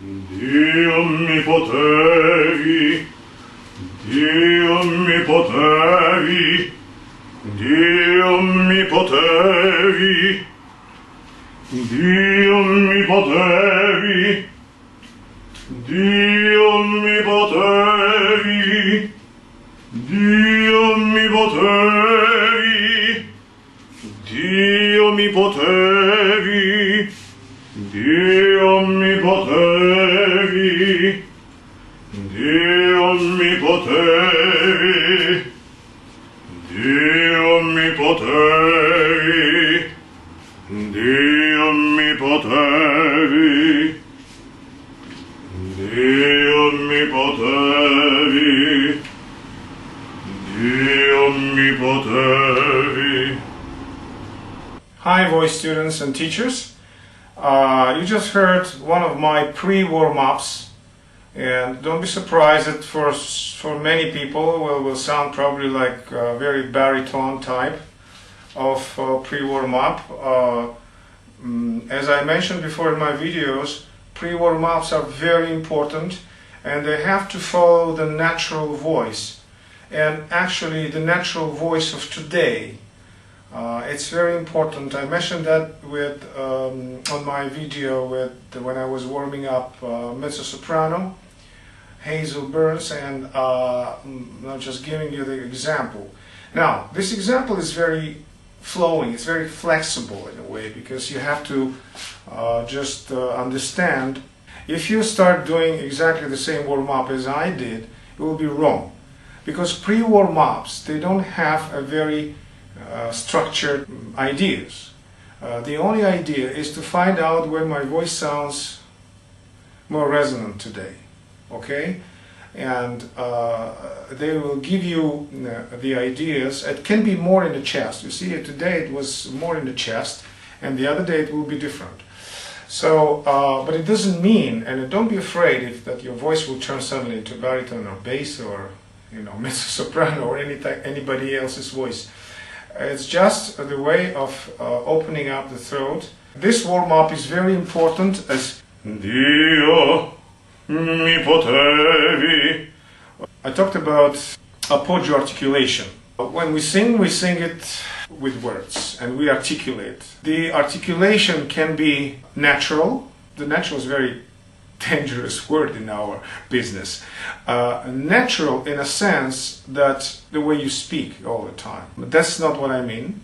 Dio mi potevi, Dio mi potevi, Dio mi potevi, Dio mi potevi, Dio mi potevi, Dio mi potevi, Dio mi potevi, Dio mi potevi, Dio mi potevi, Dio mi potevi, Dio mi potevi, Dio mi potevi, Dio mi potevi. Hi voice students and teachers. You just heard one of my pre-warm-ups, and don't be surprised that for many people will sound probably like a very baritone type of pre-warm-up. As I mentioned before in my videos, pre-warm-ups are very important, and they have to follow the natural voice, and actually the natural voice of today. It's very important. I mentioned that on my video when I was warming up mezzo-soprano, Hazel Burns, and I'm just giving you the example. Now, this example is very flowing, it's very flexible in a way, because you have to just understand. If you start doing exactly the same warm-up as I did, it will be wrong. Because pre-warm-ups, they don't have a very structured ideas. The only idea is to find out where my voice sounds more resonant today, okay? And they will give you the ideas. It can be more in the chest. You see, today it was more in the chest, and the other day it will be different. So, but it doesn't mean, and don't be afraid that your voice will turn suddenly into baritone or bass or, you know, mezzo-soprano or anybody else's voice. It's just the way of opening up the throat. This warm-up is very important as Dio mi potevi. I talked about appoggio articulation. When we sing it with words and we articulate. The articulation can be natural. The natural is very dangerous word in our business. Natural in a sense that the way you speak all the time. But that's not what I mean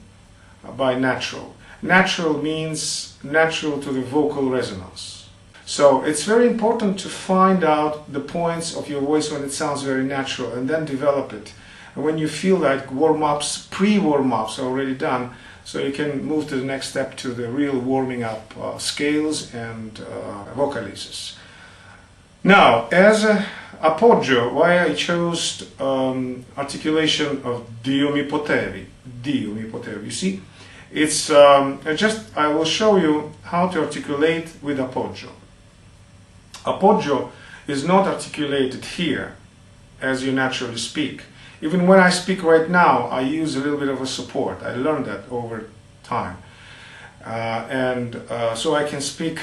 by natural. Natural means natural to the vocal resonance. So it's very important to find out the points of your voice when it sounds very natural, and then develop it. And when you feel like warm-ups, pre-warm-ups are already done, so you can move to the next step, to the real warming up scales and vocalises. Now, as appoggio, why I chose articulation of Dio mi potevi. Dio mi potevi. You see, it's I will show you how to articulate with appoggio. Appoggio is not articulated here as you naturally speak. Even when I speak right now, I use a little bit of a support. I learned that over time. So I can speak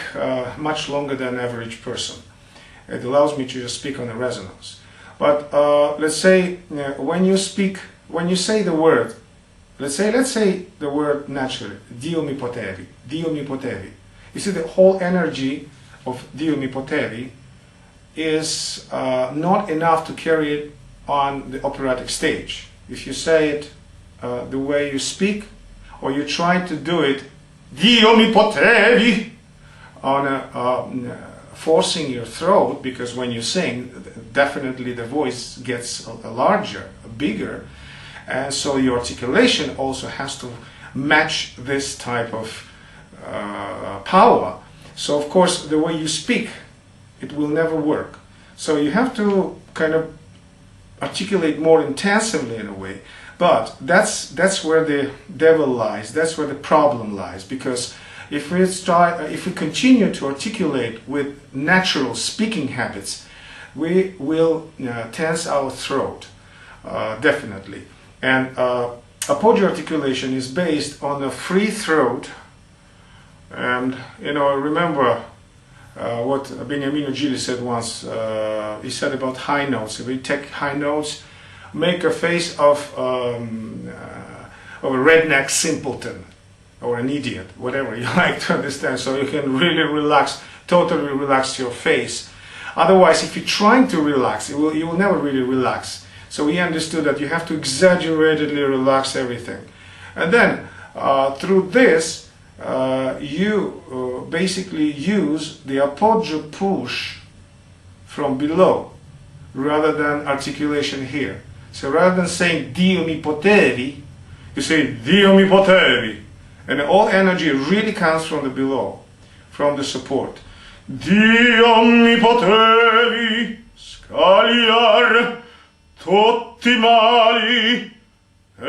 much longer than an average person. It allows me to just speak on the resonance. But let's say when you say the word, let's say the word naturally, Dio mi potevi, Dio mi potevi. You see, the whole energy of Dio mi potevi is not enough to carry it on the operatic stage. If you say it the way you speak, or you try to do it, Dio mi potevi, on forcing your throat, because when you sing, definitely the voice gets larger, bigger, and so your articulation also has to match this type of power. So of course, the way you speak, it will never work. So you have to kind of articulate more intensively in a way. But that's where the devil lies. That's where the problem lies, because if we continue to articulate with natural speaking habits, we will tense our throat, definitely. And appoggio articulation is based on a free throat. And remember, what Beniamino Gili said once. He said about high notes. If you take high notes, make a face of a redneck simpleton or an idiot, whatever you like to understand, so you can really relax, totally relax your face. Otherwise, if you're trying to relax, you will never really relax. So he understood that you have to exaggeratedly relax everything. And then, through this, you basically use the appoggio push from below, rather than articulation here. So rather than saying Dio mi potevi, you say Dio mi potevi. And all energy really comes from the below, from the support. Dio mi potevi scagliar tutti i mali e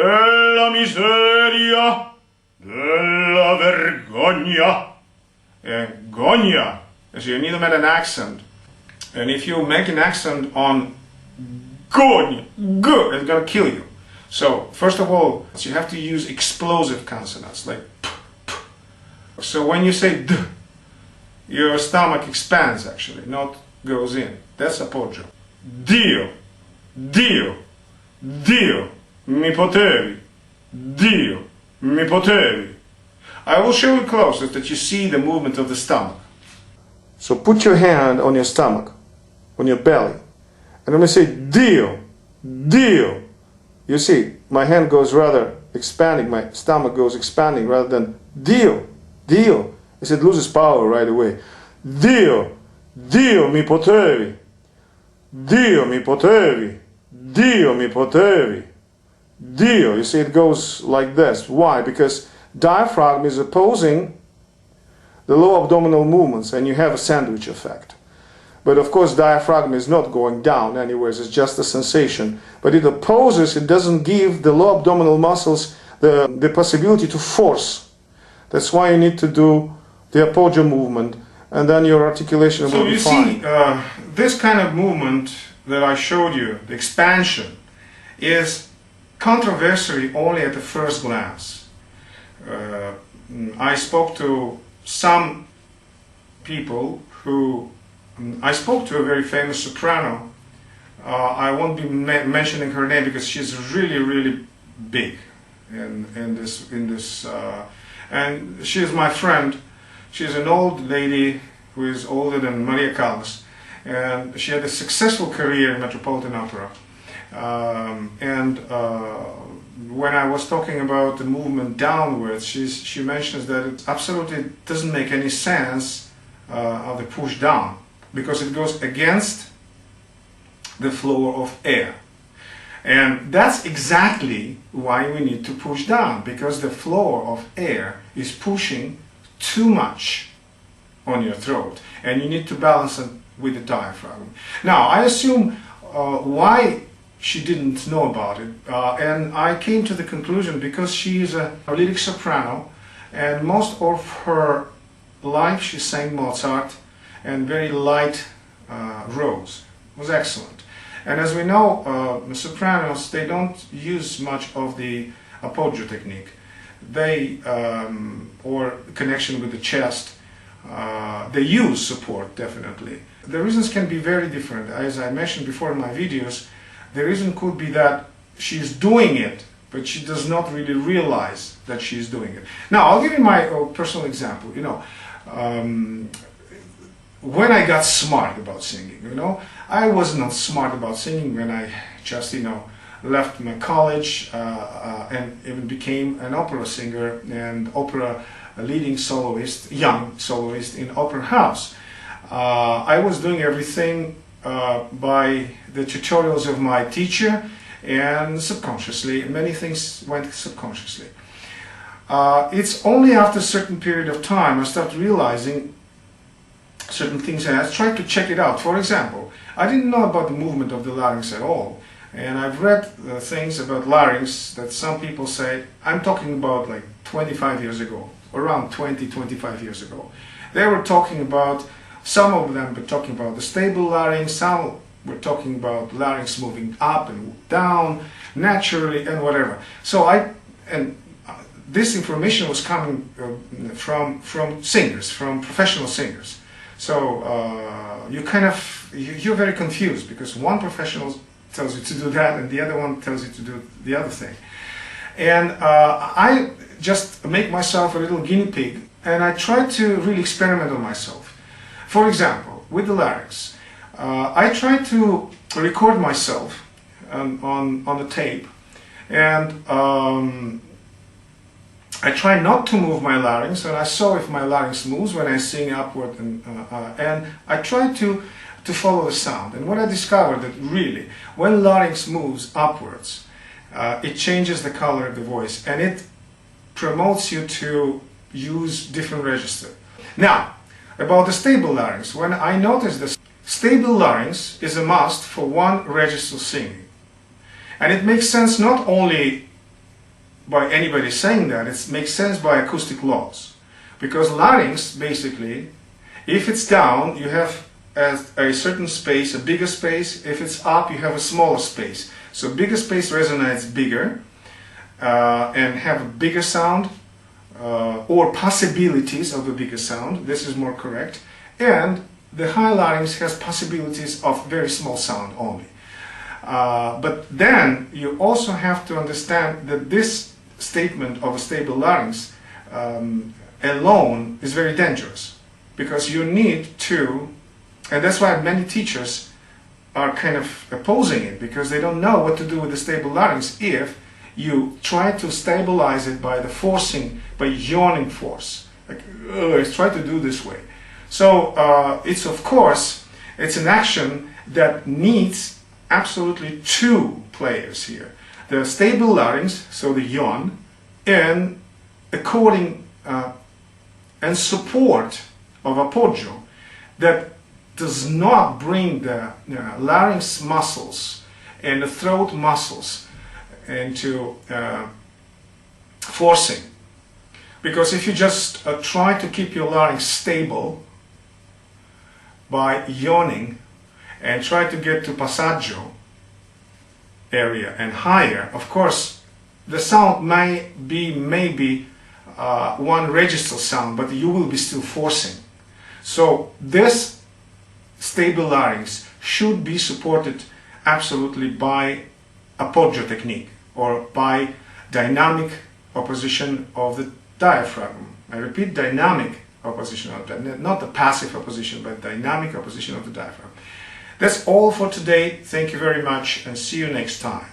la miseria della vergogna. And gogna, so you need to make an accent. And if you make an accent on gogna, g, it's gonna kill you. So first of all, you have to use explosive consonants like p, p. So when you say d, your stomach expands actually, not goes in. That's appoggio. Dio, Dio, Dio, mi potevi, Dio, mi potevi. I will show you close so that you see the movement of the stomach. So put your hand on your stomach, on your belly, and I'm going to say Dio, Dio. You see, my hand goes rather expanding, my stomach goes expanding rather than Dio, Dio. It loses power right away. Dio, Dio mi potevi, Dio mi potevi, Dio mi potevi, Dio. You see, it goes like this. Why? Because diaphragm is opposing the low abdominal movements, and you have a sandwich effect. But of course, diaphragm is not going down anyways, it's just a sensation. But it opposes, it doesn't give the low abdominal muscles the possibility to force. That's why you need to do the appoggio movement, and then your articulation will be fine. So you see, this kind of movement that I showed you, the expansion, is controversial only at the first glance. I spoke to some people who, I spoke to a very famous soprano. I won't be mentioning her name because she's really, really big in this, and she is my friend. She's an old lady who is older than Maria Callas, and she had a successful career in Metropolitan Opera. When I was talking about the movement downwards, she mentions that it absolutely doesn't make any sense of the push down, because it goes against the flow of air. And that's exactly why we need to push down, because the flow of air is pushing too much on your throat, and you need to balance it with the diaphragm. Now, I assume why she didn't know about it, and I came to the conclusion because she is a lyric soprano, and most of her life she sang Mozart and very light roles. It was excellent. And as we know, sopranos, they don't use much of the appoggio technique. They, or connection with the chest, they use support, definitely. The reasons can be very different. As I mentioned before in my videos, the reason could be that she's doing it, but she does not really realize that she's doing it. Now, I'll give you my personal example. You know, when I got smart about singing, you know, I was not smart about singing when I just, you know, left my college and even became an opera singer and opera leading soloist, young soloist in opera house. I was doing everything by the tutorials of my teacher, and subconsciously, many things went subconsciously. It's only after a certain period of time I started realizing certain things, and I tried to check it out. For example, I didn't know about the movement of the larynx at all, and I've read things about larynx that some people say, I'm talking about like 25 years ago, around 25 years ago. They were talking about, some of them were talking about the stable larynx, some were talking about larynx moving up and down naturally and whatever. So this information was coming from singers, from professional singers. So you're very confused because one professional tells you to do that and the other one tells you to do the other thing. And I just make myself a little guinea pig and I try to really experiment on myself. For example, with the larynx, I try to record myself on the tape, and I try not to move my larynx, and I saw if my larynx moves when I sing upward, and I try to follow the sound. And what I discovered that really, when larynx moves upwards, it changes the color of the voice, and it promotes you to use different register. Now, about the stable larynx, when I noticed the stable larynx is a must for one register singing. And it makes sense not only by anybody saying that, it makes sense by acoustic laws. Because larynx, basically, if it's down, you have a certain space, a bigger space. If it's up, you have a smaller space. So bigger space resonates bigger and have a bigger sound, or possibilities of a bigger sound. This is more correct. And the high larynx has possibilities of very small sound only. But then you also have to understand that this statement of a stable larynx alone is very dangerous, because you need to, and that's why many teachers are kind of opposing it, because they don't know what to do with the stable larynx if you try to stabilize it by the forcing, by yawning force. Like, let's try to do this way. So it's an action that needs absolutely two players here. The stable larynx, so the yawn, and according and support of appoggio that does not bring the larynx muscles and the throat muscles into forcing. Because if you just try to keep your larynx stable by yawning and try to get to appoggio area and higher, of course the sound may be maybe one register sound, but you will be still forcing. So this stable larynx should be supported absolutely by appoggio technique, or by dynamic opposition of the diaphragm. I repeat, dynamic opposition of that, not the passive opposition, but dynamic opposition of the diaphragm. That's all for today. Thank you very much and see you next time.